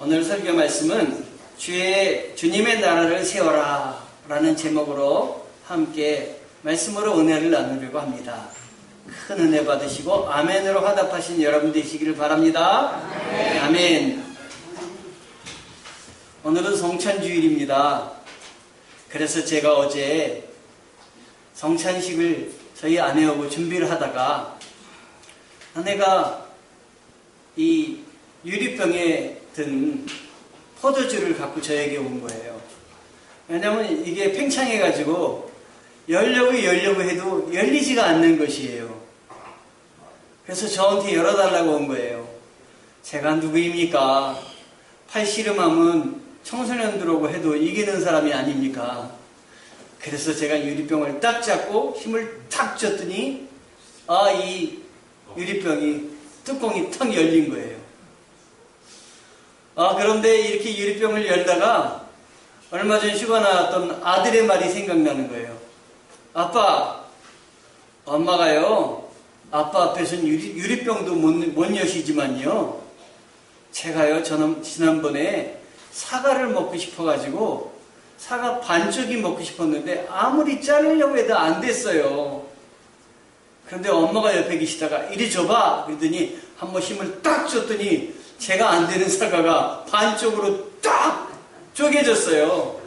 오늘 설교 말씀은 주님의 나라를 세워라 라는 제목으로 함께 말씀으로 은혜를 나누려고 합니다. 큰 은혜 받으시고 아멘으로 화답하신 여러분 되시기를 바랍니다. 아멘. 아멘. 오늘은 성찬주일입니다. 그래서 제가 어제 성찬식을 저희 아내하고 준비를 하다가 아내가 이 유리병에 든 포도주를 갖고 저에게 온 거예요. 왜냐면 이게 팽창해가지고 열려고 해도 열리지가 않는 것이에요. 그래서 저한테 열어달라고 온 거예요. 제가 누구입니까? 팔씨름하면 청소년들하고 해도 이기는 사람이 아닙니까? 그래서 제가 유리병을 딱 잡고 힘을 탁 줬더니 이 유리병이 뚜껑이 탁 열린 거예요. 그런데 이렇게 유리병을 열다가 얼마 전 휴가 나왔던 아들의 말이 생각나는 거예요. 아빠, 엄마가요, 아빠 앞에서는 유리병도 못 여시지만요, 제가요, 지난번에 사과를 먹고 싶어가지고 사과 반쪽이 먹고 싶었는데 아무리 자르려고 해도 안 됐어요. 그런데 엄마가 옆에 계시다가 이리 줘봐 그러더니 한번 힘을 딱 줬더니 제가 안 되는 사과가 반쪽으로 딱 쪼개졌어요.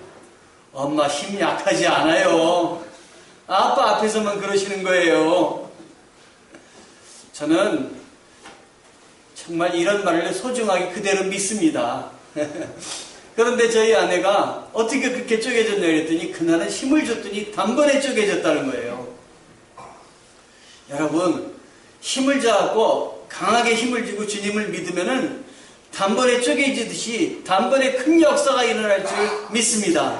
엄마 힘 약하지 않아요. 아빠 앞에서만 그러시는 거예요. 저는 정말 이런 말을 소중하게 그대로 믿습니다. 그런데 저희 아내가 어떻게 그렇게 쪼개졌냐 그랬더니 그날은 힘을 줬더니 단번에 쪼개졌다는 거예요. 여러분, 힘을 줘갖고 강하게 힘을 주고 주님을 믿으면은 단번에 쪼개지듯이 단번에 큰 역사가 일어날 줄 믿습니다.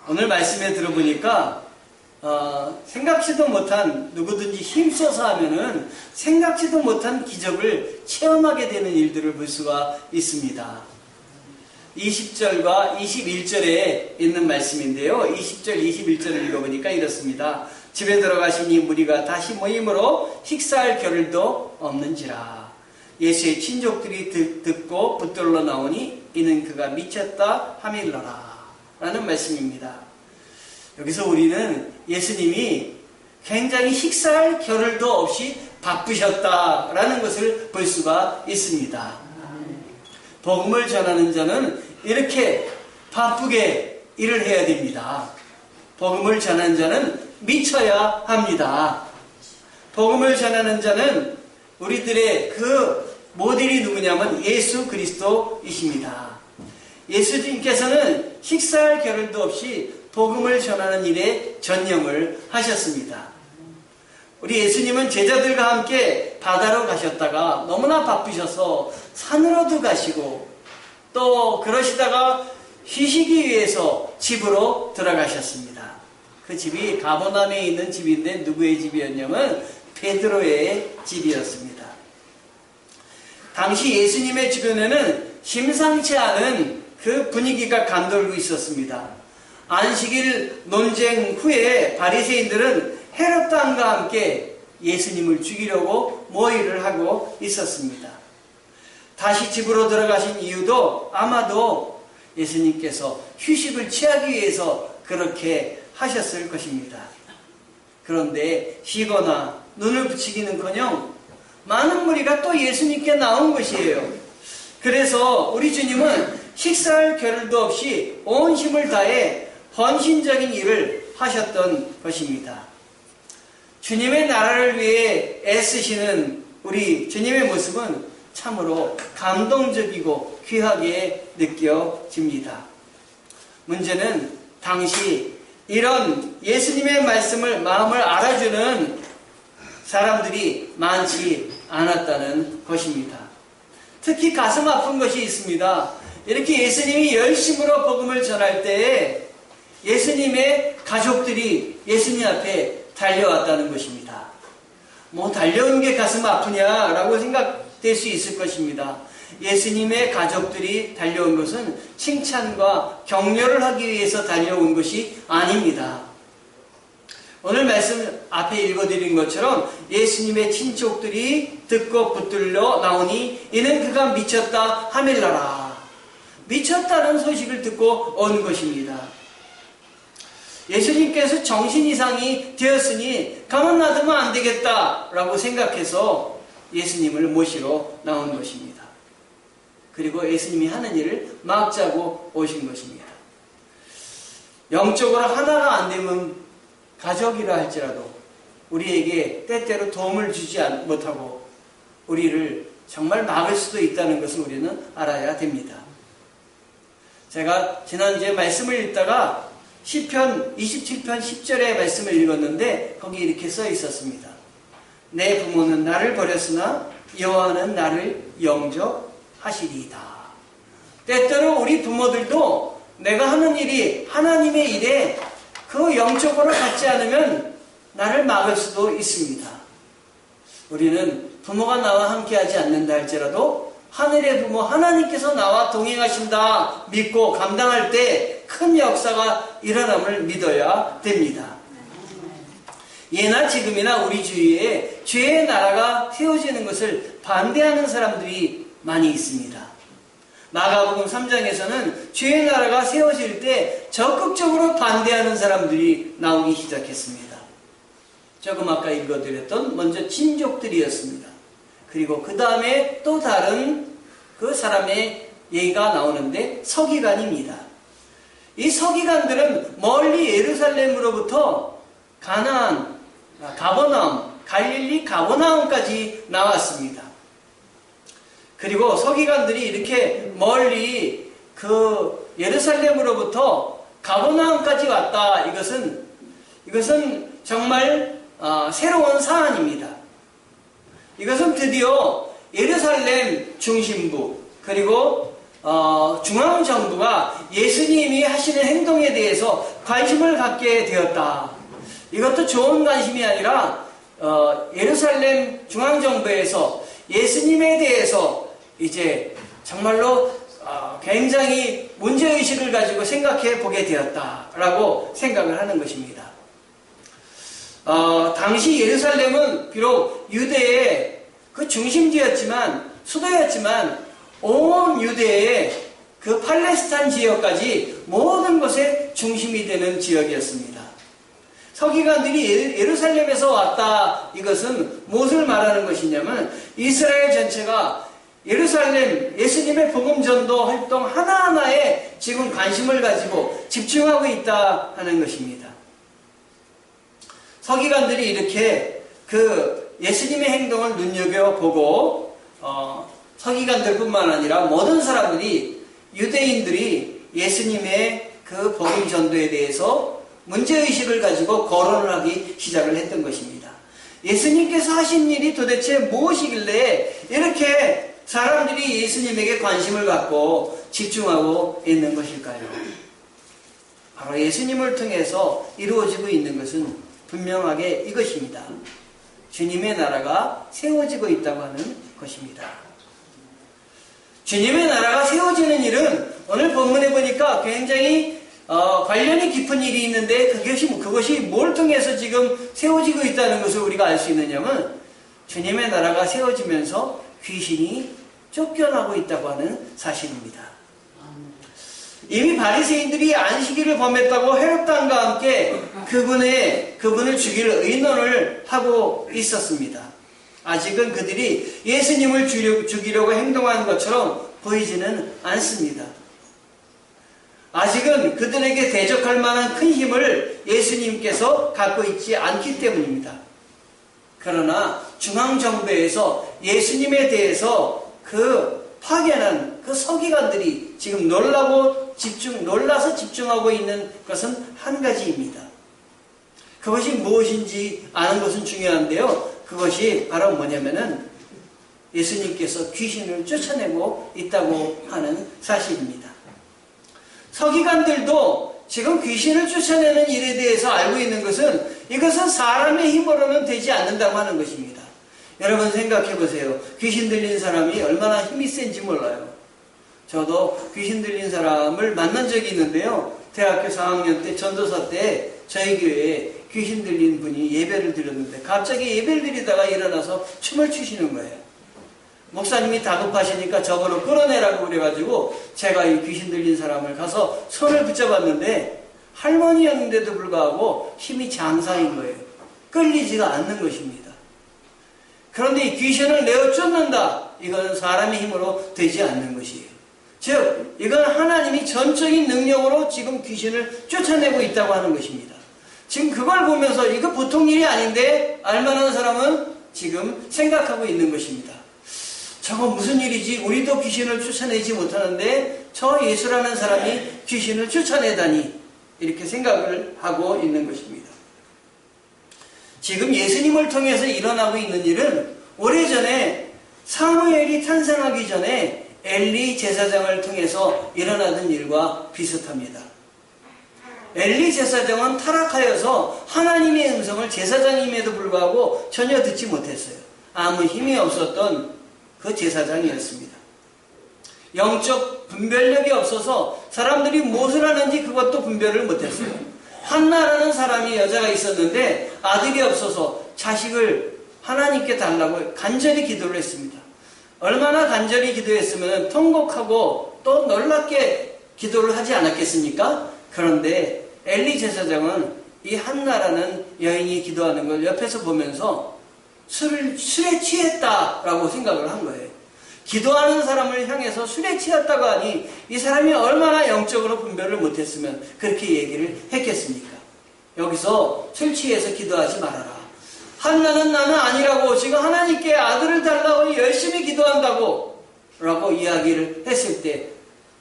오늘 말씀에 들어보니까 생각지도 못한, 누구든지 힘써서 하면은 생각지도 못한 기적을 체험하게 되는 일들을 볼 수가 있습니다. 20절과 21절에 있는 말씀인데요. 20절, 21절을 읽어보니까 이렇습니다. 집에 들어가시니 무리가 다시 모임으로 식사할 겨를도 없는지라. 예수의 친족들이 듣고 붙들러 나오니 이는 그가 미쳤다 하밀러라 라는 말씀입니다. 여기서 우리는 예수님이 굉장히 식사할 겨를도 없이 바쁘셨다라는 것을 볼 수가 있습니다. 복음을 전하는 자는 이렇게 바쁘게 일을 해야 됩니다. 복음을 전하는 자는 미쳐야 합니다. 복음을 전하는 자는 우리들의 그 모델이 누구냐면 예수 그리스도이십니다. 예수님께서는 식사할 겨를도 없이 복음을 전하는 일에 전념을 하셨습니다. 우리 예수님은 제자들과 함께 바다로 가셨다가 너무나 바쁘셔서 산으로도 가시고 또 그러시다가 쉬시기 위해서 집으로 들어가셨습니다. 그 집이 가버나움에 있는 집인데 누구의 집이었냐면 베드로의 집이었습니다. 당시 예수님의 주변에는 심상치 않은 그 분위기가 감돌고 있었습니다. 안식일 논쟁 후에 바리새인들은 헤롯 왕과 함께 예수님을 죽이려고 모의를 하고 있었습니다. 다시 집으로 들어가신 이유도 아마도 예수님께서 휴식을 취하기 위해서 그렇게 하셨을 것입니다. 그런데 쉬거나 눈을 붙이기는커녕 많은 무리가 또 예수님께 나온 것이에요. 그래서 우리 주님은 식사할 겨를도 없이 온 힘을 다해 헌신적인 일을 하셨던 것입니다. 주님의 나라를 위해 애쓰시는 우리 주님의 모습은 참으로 감동적이고 귀하게 느껴집니다. 문제는 당시 이런 예수님의 말씀을 마음을 알아주는 사람들이 많지 않았다는 것입니다. 특히 가슴 아픈 것이 있습니다. 이렇게 예수님이 열심으로 복음을 전할 때에 예수님의 가족들이 예수님 앞에 달려왔다는 것입니다. 뭐 달려온 게 가슴 아프냐라고 생각될 수 있을 것입니다. 예수님의 가족들이 달려온 것은 칭찬과 격려를 하기 위해서 달려온 것이 아닙니다. 오늘 말씀 앞에 읽어드린 것처럼 예수님의 친족들이 듣고 붙들려 나오니 이는 그가 미쳤다 하밀라라. 미쳤다는 소식을 듣고 온 것입니다. 예수님께서 정신 이상이 되었으니 가만 놔두면 안 되겠다라고 생각해서 예수님을 모시러 나온 것입니다. 그리고 예수님이 하는 일을 막자고 오신 것입니다. 영적으로 하나가 안 되면 가족이라 할지라도 우리에게 때때로 도움을 주지 못하고 우리를 정말 막을 수도 있다는 것을 우리는 알아야 됩니다. 제가 지난주에 말씀을 읽다가 시편 27편 10절의 말씀을 읽었는데 거기 이렇게 써 있었습니다. 내 부모는 나를 버렸으나 여호와는 나를 영접하시리이다. 때때로 우리 부모들도 내가 하는 일이 하나님의 일에 그 영적으로 갖지 않으면 나를 막을 수도 있습니다. 우리는 부모가 나와 함께하지 않는다 할지라도 하늘의 부모 하나님께서 나와 동행하신다 믿고 감당할 때 큰 역사가 일어남을 믿어야 됩니다. 예나 지금이나 우리 주위에 죄의 나라가 세워지는 것을 반대하는 사람들이 많이 있습니다. 마가복음 3장에서는 죄의 나라가 세워질 때 적극적으로 반대하는 사람들이 나오기 시작했습니다. 조금 아까 읽어드렸던 먼저 친족들이었습니다. 그리고 그 다음에 또 다른 그 사람의 얘기가 나오는데 서기관입니다. 이 서기관들은 멀리 예루살렘으로부터 가나안, 가버나움, 갈릴리 가버나움까지 나왔습니다. 그리고 서기관들이 이렇게 멀리 그 예루살렘으로부터 가버나움까지 왔다. 이것은 정말 새로운 사안입니다. 이것은 드디어 예루살렘 중심부 그리고 중앙정부가 예수님이 하시는 행동에 대해서 관심을 갖게 되었다. 이것도 좋은 관심이 아니라 예루살렘 중앙정부에서 예수님에 대해서 이제 정말로 굉장히 문제의식을 가지고 생각해 보게 되었다라고 생각을 하는 것입니다. 당시 예루살렘은 비록 유대의 그 중심지였지만 수도였지만 온 유대의 그 팔레스타인 지역까지 모든 것의 중심이 되는 지역이었습니다. 서기관들이 예루살렘에서 왔다. 이것은 무엇을 말하는 것이냐면 이스라엘 전체가 예루살렘 예수님의 복음전도 활동 하나하나에 지금 관심을 가지고 집중하고 있다 하는 것입니다. 서기관들이 이렇게 그 예수님의 행동을 눈여겨보고 서기관들뿐만 아니라 모든 사람들이 유대인들이 예수님의 그 복음 전도에 대해서 문제의식을 가지고 거론을 하기 시작을 했던 것입니다. 예수님께서 하신 일이 도대체 무엇이길래 이렇게 사람들이 예수님에게 관심을 갖고 집중하고 있는 것일까요? 바로 예수님을 통해서 이루어지고 있는 것은 분명하게 이것입니다. 주님의 나라가 세워지고 있다고 하는 것입니다. 주님의 나라가 세워지는 일은 오늘 본문에 보니까 굉장히 관련이 깊은 일이 있는데 그것이 뭘 통해서 지금 세워지고 있다는 것을 우리가 알 수 있느냐면 주님의 나라가 세워지면서 귀신이 쫓겨나고 있다고 하는 사실입니다. 이미 바리새인들이 안식일을 범했다고 헤롯당과 함께 그분을 죽일 의논을 하고 있었습니다. 아직은 그들이 예수님을 죽이려고 행동하는 것처럼 보이지는 않습니다. 아직은 그들에게 대적할 만한 큰 힘을 예수님께서 갖고 있지 않기 때문입니다. 그러나 중앙정부에서 예수님에 대해서 그 파견한 그 서기관들이 지금 놀라서 집중하고 있는 것은 한 가지입니다. 그것이 무엇인지 아는 것은 중요한데요. 그것이 바로 뭐냐면은 예수님께서 귀신을 쫓아내고 있다고 하는 사실입니다. 서기관들도 지금 귀신을 쫓아내는 일에 대해서 알고 있는 것은 이것은 사람의 힘으로는 되지 않는다고 하는 것입니다. 여러분 생각해 보세요. 귀신 들린 사람이 얼마나 힘이 센지 몰라요. 저도 귀신 들린 사람을 만난 적이 있는데요. 대학교 4학년 때 전도사 때 저희 교회에 귀신 들린 분이 예배를 드렸는데 갑자기 예배를 드리다가 일어나서 춤을 추시는 거예요. 목사님이 다급하시니까 저거를 끌어내라고 그래가지고 제가 이 귀신 들린 사람을 가서 손을 붙잡았는데 할머니였는데도 불구하고 힘이 장사인 거예요. 끌리지가 않는 것입니다. 그런데 이 귀신을 내어 쫓는다. 이건 사람의 힘으로 되지 않는 것이에요. 즉 이건 하나님이 전적인 능력으로 지금 귀신을 쫓아내고 있다고 하는 것입니다. 지금 그걸 보면서 이거 보통 일이 아닌데 알만한 사람은 지금 생각하고 있는 것입니다. 저거 무슨 일이지? 우리도 귀신을 쫓아내지 못하는데 저 예수라는 사람이 귀신을 쫓아내다니, 이렇게 생각을 하고 있는 것입니다. 지금 예수님을 통해서 일어나고 있는 일은 오래전에 사무엘이 탄생하기 전에 엘리 제사장을 통해서 일어나던 일과 비슷합니다. 엘리 제사장은 타락하여서 하나님의 음성을 제사장임에도 불구하고 전혀 듣지 못했어요. 아무 힘이 없었던 그 제사장이었습니다. 영적 분별력이 없어서 사람들이 무엇을 하는지 그것도 분별을 못했어요. 한나라는 사람이 여자가 있었는데 아들이 없어서 자식을 하나님께 달라고 간절히 기도를 했습니다. 얼마나 간절히 기도했으면 통곡하고 또 놀랍게 기도를 하지 않았겠습니까? 그런데 엘리 제사장은 이 한나라는 여인이 기도하는 걸 옆에서 보면서 술에 취했다라고 생각을 한 거예요. 기도하는 사람을 향해서 술에 취했다고 하니 이 사람이 얼마나 영적으로 분별을 못했으면 그렇게 얘기를 했겠습니까? 여기서 술 취해서 기도하지 말아라. 한나는 나는 아니라고, 지금 하나님께 아들을 달라고 열심히 기도한다고 라고 이야기를 했을 때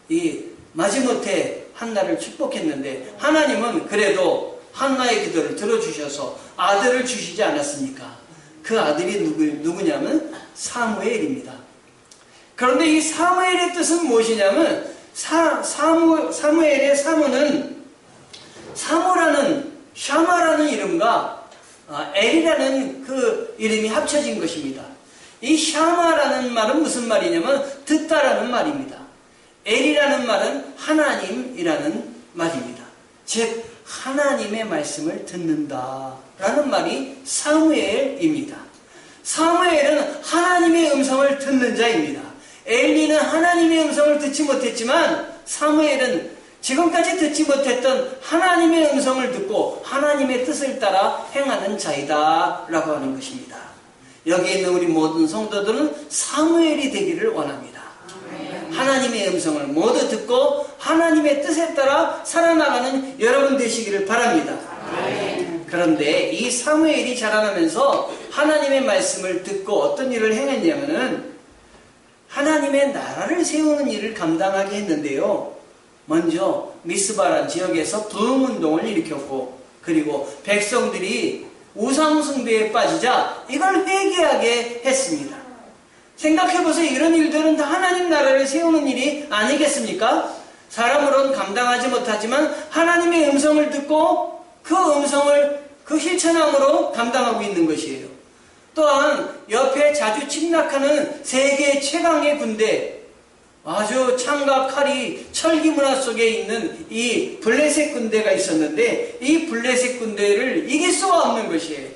이 마지못해 한나를 축복했는데 하나님은 그래도 한나의 기도를 들어주셔서 아들을 주시지 않았습니까? 그 아들이 누구냐면 사무엘입니다. 그런데 이 사무엘의 뜻은 무엇이냐면 사무엘의 사무는 사무라는 샤마라는 이름과 엘이라는 그 이름이 합쳐진 것입니다. 이 샤마라는 말은 무슨 말이냐면 듣다라는 말입니다. 엘이라는 말은 하나님이라는 말입니다. 즉 하나님의 말씀을 듣는다라는 말이 사무엘입니다. 사무엘은 하나님의 음성을 듣는 자입니다. 엘리는 하나님의 음성을 듣지 못했지만 사무엘은 지금까지 듣지 못했던 하나님의 음성을 듣고 하나님의 뜻을 따라 행하는 자이다 라고 하는 것입니다. 여기 있는 우리 모든 성도들은 사무엘이 되기를 원합니다. 하나님의 음성을 모두 듣고 하나님의 뜻에 따라 살아나가는 여러분 되시기를 바랍니다. 그런데 이 사무엘이 자라나면서 하나님의 말씀을 듣고 어떤 일을 행했냐면은 하나님의 나라를 세우는 일을 감당하게 했는데요. 먼저 미스바란 지역에서 부흥운동을 일으켰고, 그리고 백성들이 우상숭배에 빠지자 이걸 회개하게 했습니다. 생각해보세요. 이런 일들은 다 하나님 나라를 세우는 일이 아니겠습니까? 사람으로는 감당하지 못하지만 하나님의 음성을 듣고 그 음성을 그 실천함으로 감당하고 있는 것이에요. 또한 옆에 자주 침략하는 세계 최강의 군대, 아주 창과 칼이 철기 문화 속에 있는 이 블레셋 군대가 있었는데 이 블레셋 군대를 이길 수가 없는 것이에요.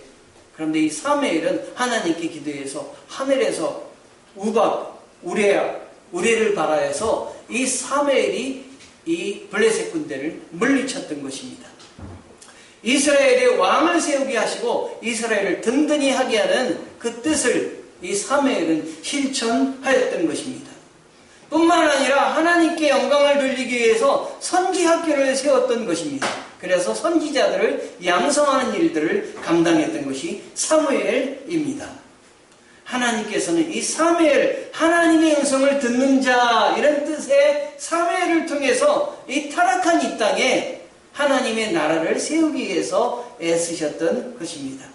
그런데 이 사무엘은 하나님께 기도해서 하늘에서 우레를 발하여서 이 사무엘이 이 블레셋 군대를 물리쳤던 것입니다. 이스라엘의 왕을 세우게 하시고 이스라엘을 든든히 하게 하는 그 뜻을 이 사무엘은 실천하였던 것입니다. 뿐만 아니라 하나님께 영광을 돌리기 위해서 선지학교를 세웠던 것입니다. 그래서 선지자들을 양성하는 일들을 감당했던 것이 사무엘입니다. 하나님께서는 이 사무엘, 하나님의 음성을 듣는 자, 이런 뜻의 사무엘을 통해서 이 타락한 이 땅에 하나님의 나라를 세우기 위해서 애쓰셨던 것입니다.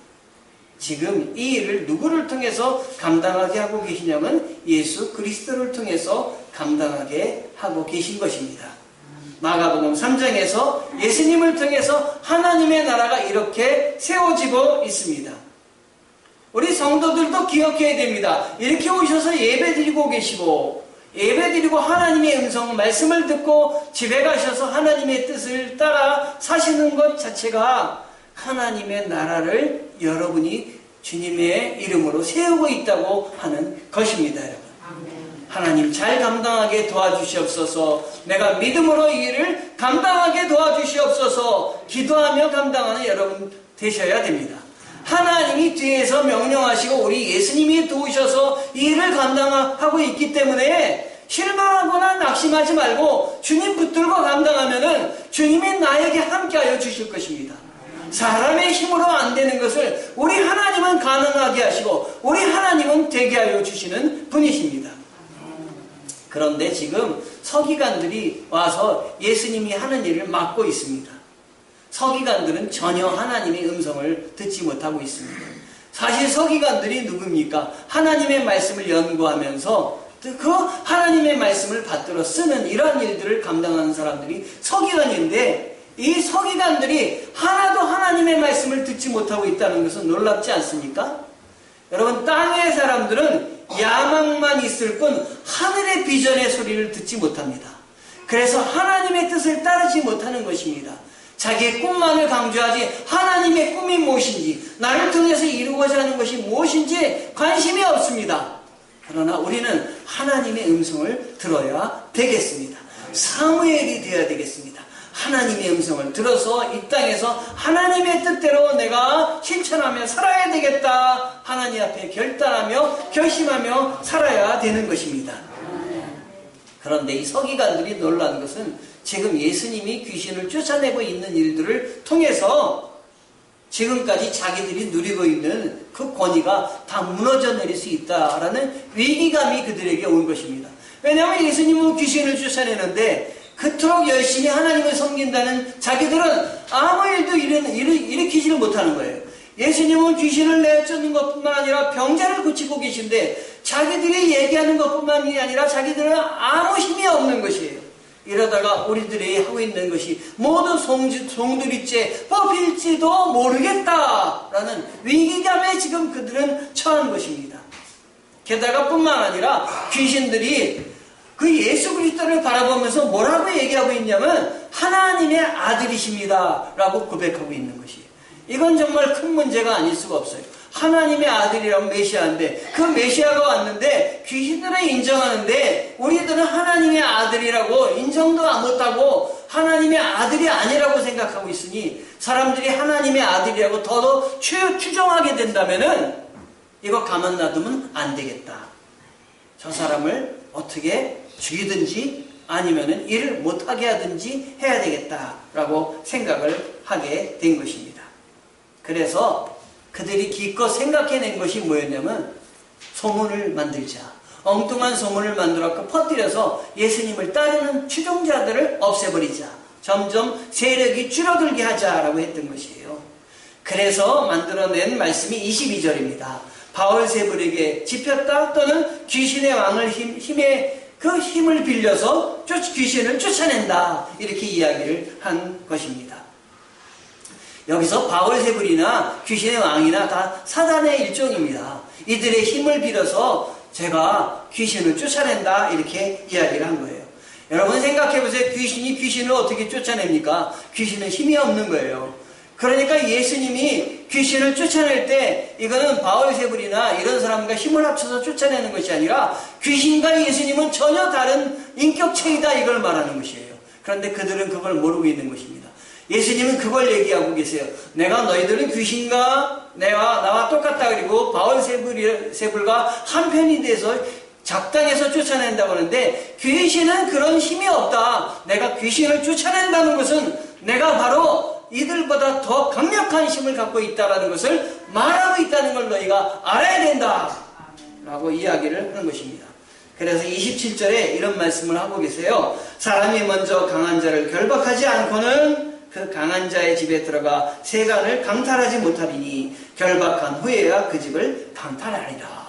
지금 이 일을 누구를 통해서 감당하게 하고 계시냐면 예수 그리스도를 통해서 감당하게 하고 계신 것입니다. 마가복음 3장에서 예수님을 통해서 하나님의 나라가 이렇게 세워지고 있습니다. 우리 성도들도 기억해야 됩니다. 이렇게 오셔서 예배드리고 계시고 예배드리고 하나님의 음성 말씀을 듣고 집에 가셔서 하나님의 뜻을 따라 사시는 것 자체가 하나님의 나라를 여러분이 주님의 이름으로 세우고 있다고 하는 것입니다, 여러분. 하나님 잘 감당하게 도와주시옵소서. 내가 믿음으로 이 일을 감당하게 도와주시옵소서. 기도하며 감당하는 여러분 되셔야 됩니다. 하나님이 뒤에서 명령하시고 우리 예수님이 도우셔서 이 일을 감당하고 있기 때문에 실망하거나 낙심하지 말고 주님 붙들고 감당하면은 주님이 나에게 함께하여 주실 것입니다. 사람의 힘으로 안 되는 것을 우리 하나님은 가능하게 하시고 우리 하나님은 되게 하여 주시는 분이십니다. 그런데 지금 서기관들이 와서 예수님이 하는 일을 막고 있습니다. 서기관들은 전혀 하나님의 음성을 듣지 못하고 있습니다. 사실 서기관들이 누굽니까? 하나님의 말씀을 연구하면서 그 하나님의 말씀을 받들어 쓰는 이러한 일들을 감당하는 사람들이 서기관인데, 이 서기관들이 하나도 하나님의 말씀을 듣지 못하고 있다는 것은 놀랍지 않습니까? 여러분, 땅의 사람들은 야망만 있을 뿐 하늘의 비전의 소리를 듣지 못합니다. 그래서 하나님의 뜻을 따르지 못하는 것입니다. 자기의 꿈만을 강조하지 하나님의 꿈이 무엇인지, 나를 통해서 이루고자 하는 것이 무엇인지 관심이 없습니다. 그러나 우리는 하나님의 음성을 들어야 되겠습니다. 사무엘이 되어야 되겠습니다. 하나님의 음성을 들어서 이 땅에서 하나님의 뜻대로 내가 실천하며 살아야 되겠다. 하나님 앞에 결단하며 결심하며 살아야 되는 것입니다. 그런데 이 서기관들이 놀란 것은 지금 예수님이 귀신을 쫓아내고 있는 일들을 통해서 지금까지 자기들이 누리고 있는 그 권위가 다 무너져 내릴 수 있다라는 위기감이 그들에게 온 것입니다. 왜냐하면 예수님은 귀신을 쫓아내는데 그토록 열심히 하나님을 섬긴다는 자기들은 아무 일도 일으키지를 못하는 거예요. 예수님은 귀신을 내쫓는 것뿐만 아니라 병자를 고치고 계신데 자기들이 얘기하는 것뿐만이 아니라 자기들은 아무 힘이 없는 것이에요. 이러다가 우리들이 하고 있는 것이 모두 송두리째 뽑힐지도 모르겠다라는 위기감에 지금 그들은 처한 것입니다. 게다가 뿐만 아니라 귀신들이 그 예수 그리스도를 바라보면서 뭐라고 얘기하고 있냐면 하나님의 아들이십니다 라고 고백하고 있는 것이에요. 이건 정말 큰 문제가 아닐 수가 없어요. 하나님의 아들이라면 메시아인데 그 메시아가 왔는데 귀신들은 인정하는데 우리들은 하나님의 아들이라고 인정도 못하고 하나님의 아들이 아니라고 생각하고 있으니 사람들이 하나님의 아들이라고 더더 추정하게 된다면은 이거 가만 놔두면 안 되겠다. 저 사람을 어떻게 죽이든지 아니면은 일을 못하게 하든지 해야 되겠다라고 생각을 하게 된 것입니다. 그래서 그들이 기껏 생각해낸 것이 뭐였냐면 소문을 만들자. 엉뚱한 소문을 만들었고 퍼뜨려서 예수님을 따르는 추종자들을 없애버리자. 점점 세력이 줄어들게 하자라고 했던 것이에요. 그래서 만들어낸 말씀이 22절입니다. 바울세불에게 집혔다 또는 귀신의 왕을 그 힘을 빌려서 귀신을 쫓아낸다. 이렇게 이야기를 한 것입니다. 여기서 바울세불이나 귀신의 왕이나 다 사단의 일종입니다. 이들의 힘을 빌어서 제가 귀신을 쫓아낸다 이렇게 이야기를 한 거예요. 여러분 생각해보세요. 귀신이 귀신을 어떻게 쫓아냅니까? 귀신은 힘이 없는 거예요. 그러니까 예수님이 귀신을 쫓아낼 때 이거는 바울세불이나 이런 사람과 힘을 합쳐서 쫓아내는 것이 아니라 귀신과 예수님은 전혀 다른 인격체이다 이걸 말하는 것이에요. 그런데 그들은 그걸 모르고 있는 것입니다. 예수님은 그걸 얘기하고 계세요. 내가 너희들은 귀신과 나와 똑같다. 그리고 바울세불과 한편이 돼서 작당해서 쫓아낸다고 하는데 귀신은 그런 힘이 없다. 내가 귀신을 쫓아낸다는 것은 내가 바로 이들보다 더 강력한 힘을 갖고 있다는 것을 말하고 있다는 걸 너희가 알아야 된다. 라고 이야기를 하는 것입니다. 그래서 27절에 이런 말씀을 하고 계세요. 사람이 먼저 강한 자를 결박하지 않고는 그 강한 자의 집에 들어가 세간을 강탈하지 못하리니 결박한 후에야 그 집을 강탈하리라.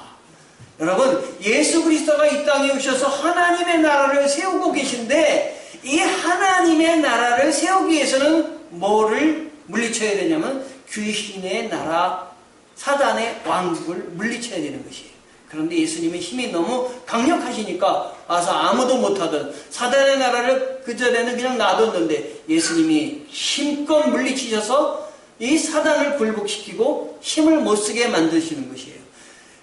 여러분, 예수 그리스도가 이 땅에 오셔서 하나님의 나라를 세우고 계신데 이 하나님의 나라를 세우기 위해서는 뭐를 물리쳐야 되냐면 귀신의 나라, 사단의 왕국을 물리쳐야 되는 것이에요. 그런데 예수님의 힘이 너무 강력하시니까 와서 아무도 못하던 사단의 나라를 그전에는 그냥 놔뒀는데 예수님이 힘껏 물리치셔서 이 사단을 굴복시키고 힘을 못 쓰게 만드시는 것이에요.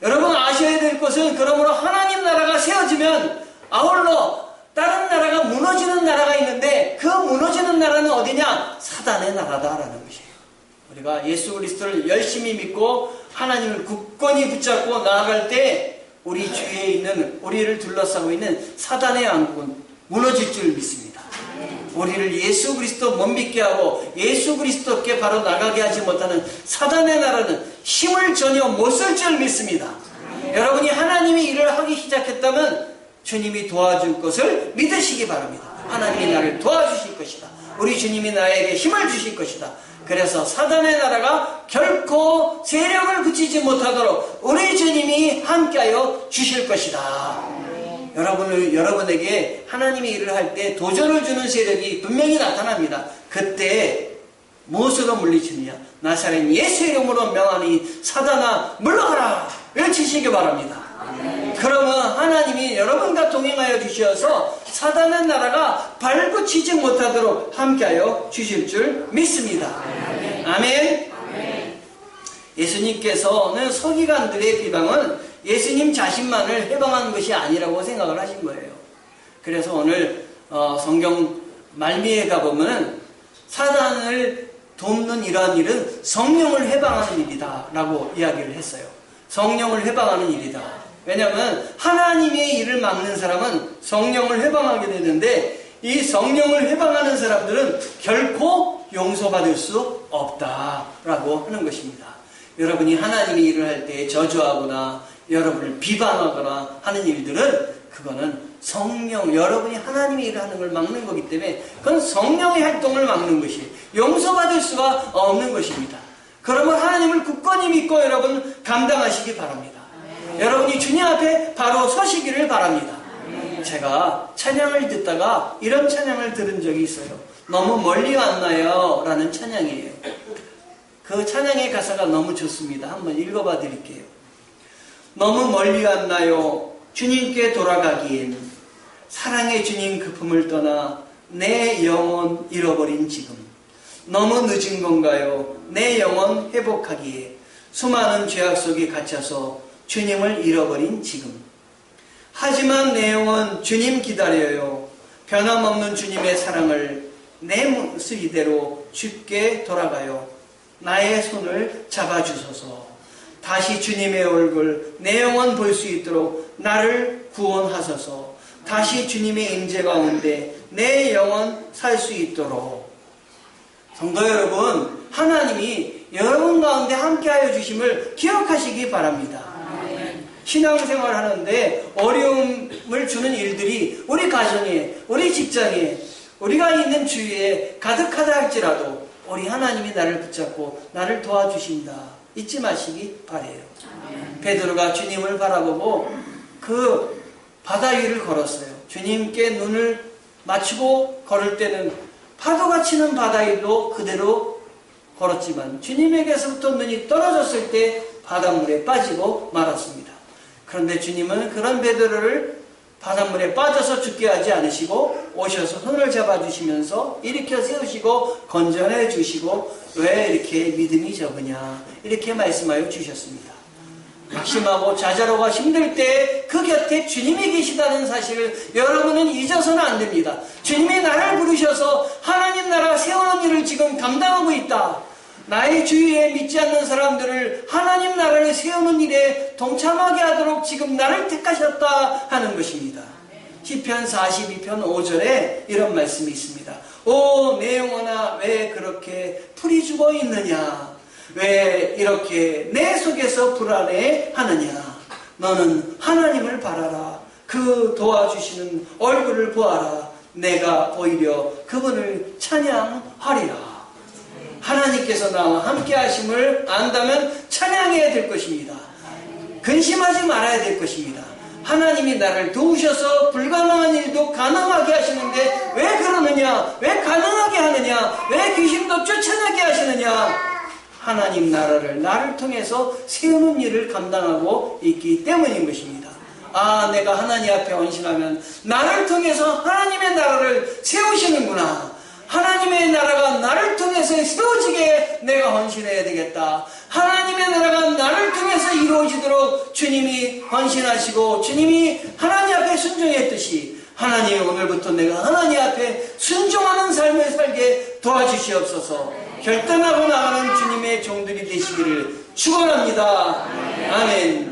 여러분 아셔야 될 것은 그러므로 하나님 나라가 세워지면 아울러 다른 나라가 무너지는 나라가 있는데 그 무너지는 나라는 어디냐? 사단의 나라다라는 것이에요. 우리가 예수 그리스도를 열심히 믿고 하나님을 굳건히 붙잡고 나아갈 때 우리 주위에 있는 우리를 둘러싸고 있는 사단의 왕국은 무너질 줄 믿습니다. 우리를 예수 그리스도 못 믿게 하고 예수 그리스도께 바로 나가게 하지 못하는 사단의 나라는 힘을 전혀 못 쓸 줄 믿습니다. 여러분이 하나님의 일을 하기 시작했다면 주님이 도와줄 것을 믿으시기 바랍니다. 하나님이 나를 도와주실 것이다. 우리 주님이 나에게 힘을 주실 것이다. 그래서 사단의 나라가 결코 세력을 붙이지 못하도록 우리 주님이 함께하여 주실 것이다. 여러분에게 하나님의 일을 할 때 도전을 주는 세력이 분명히 나타납니다. 그때 무엇으로 물리치느냐? 나사렛 예수 이름으로 명하니 사단아 물러가라! 외치시기 바랍니다. 그러면 하나님이 여러분과 동행하여 주셔서 사단의 나라가 발붙이지 못하도록 함께하여 주실 줄 믿습니다. 아멘. 예수님께서는 서기관들의 비방은 예수님 자신만을 해방한 것이 아니라고 생각을 하신 거예요. 그래서 오늘 성경 말미에 가보면 사단을 돕는 이러한 일은 성령을 해방하는 일이다 라고 이야기를 했어요. 성령을 해방하는 일이다. 왜냐하면 하나님의 일을 막는 사람은 성령을 해방하게 되는데 이 성령을 해방하는 사람들은 결코 용서받을 수 없다라고 하는 것입니다. 여러분이 하나님의 일을 할 때 저주하거나 여러분을 비방하거나 하는 일들은 그거는 성령, 여러분이 하나님의 일을 하는 걸 막는 거기 때문에 그건 성령의 활동을 막는 것이 용서받을 수가 없는 것입니다. 그러면 하나님을 굳건히 믿고 여러분 감당하시기 바랍니다. 여러분이 주님 앞에 바로 서시기를 바랍니다. 제가 찬양을 듣다가 이런 찬양을 들은 적이 있어요. 너무 멀리 왔나요? 라는 찬양이에요. 그 찬양의 가사가 너무 좋습니다. 한번 읽어봐 드릴게요. 너무 멀리 왔나요? 주님께 돌아가기엔 사랑의 주님 그 품을 떠나 내 영혼 잃어버린 지금 너무 늦은 건가요? 내 영혼 회복하기에 수많은 죄악 속에 갇혀서 주님을 잃어버린 지금 하지만 내 영혼 주님 기다려요. 변함없는 주님의 사랑을 내 모습 이대로 주께 돌아가요. 나의 손을 잡아주소서. 다시 주님의 얼굴 내 영혼 볼 수 있도록 나를 구원하소서. 다시 주님의 임재 가운데 내 영혼 살 수 있도록. 성도 여러분, 하나님이 여러분 가운데 함께하여 주심을 기억하시기 바랍니다. 신앙생활 하는데 어려움을 주는 일들이 우리 가정에, 우리 직장에, 우리가 있는 주위에 가득하다 할지라도 우리 하나님이 나를 붙잡고 나를 도와주신다. 잊지 마시기 바래요. 베드로가 주님을 바라보고 그 바다 위를 걸었어요. 주님께 눈을 맞추고 걸을 때는 파도가 치는 바다 위로 그대로 걸었지만 주님에게서부터 눈이 떨어졌을 때 바닷물에 빠지고 말았습니다. 그런데 주님은 그런 베드로를 바닷물에 빠져서 죽게 하지 않으시고 오셔서 손을 잡아주시면서 일으켜 세우시고 건전해 주시고 왜 이렇게 믿음이 적으냐 이렇게 말씀하여 주셨습니다. 낙심하고 좌절하고 힘들 때 그 곁에 주님이 계시다는 사실을 여러분은 잊어서는 안 됩니다. 주님이 나를 부르셔서 하나님 나라 세우는 일을 지금 감당하고 있다. 나의 주위에 믿지 않는 사람들을 하나님 나라를 세우는 일에 동참하게 하도록 지금 나를 택하셨다 하는 것입니다. 시편 42편 5절에 이런 말씀이 있습니다. 오 내 영혼아 왜 그렇게 풀이 죽어 있느냐, 왜 이렇게 내 속에서 불안해 하느냐. 너는 하나님을 바라라. 그 도와주시는 얼굴을 보아라. 내가 오히려 그분을 찬양하리라. 하나님께서 나와 함께 하심을 안다면 찬양해야 될 것입니다. 근심하지 말아야 될 것입니다. 하나님이 나를 도우셔서 불가능한 일도 가능하게 하시는데 왜 그러느냐? 왜 가능하게 하느냐? 왜 귀신도 쫓아내게 하시느냐? 하나님 나라를 나를 통해서 세우는 일을 감당하고 있기 때문인 것입니다. 아, 내가 하나님 앞에 헌신하면 나를 통해서 하나님의 나라를 세우시는구나. 하나님의 나라가 나를 통해서 세워지게 내가 헌신해야 되겠다. 하나님의 나라가 나를 통해서 이루어지도록 주님이 헌신하시고 주님이 하나님 앞에 순종했듯이 하나님 오늘부터 내가 하나님 앞에 순종하는 삶을 살게 도와주시옵소서. 결단하고 나가는 주님의 종들이 되시기를 축원합니다. 아멘.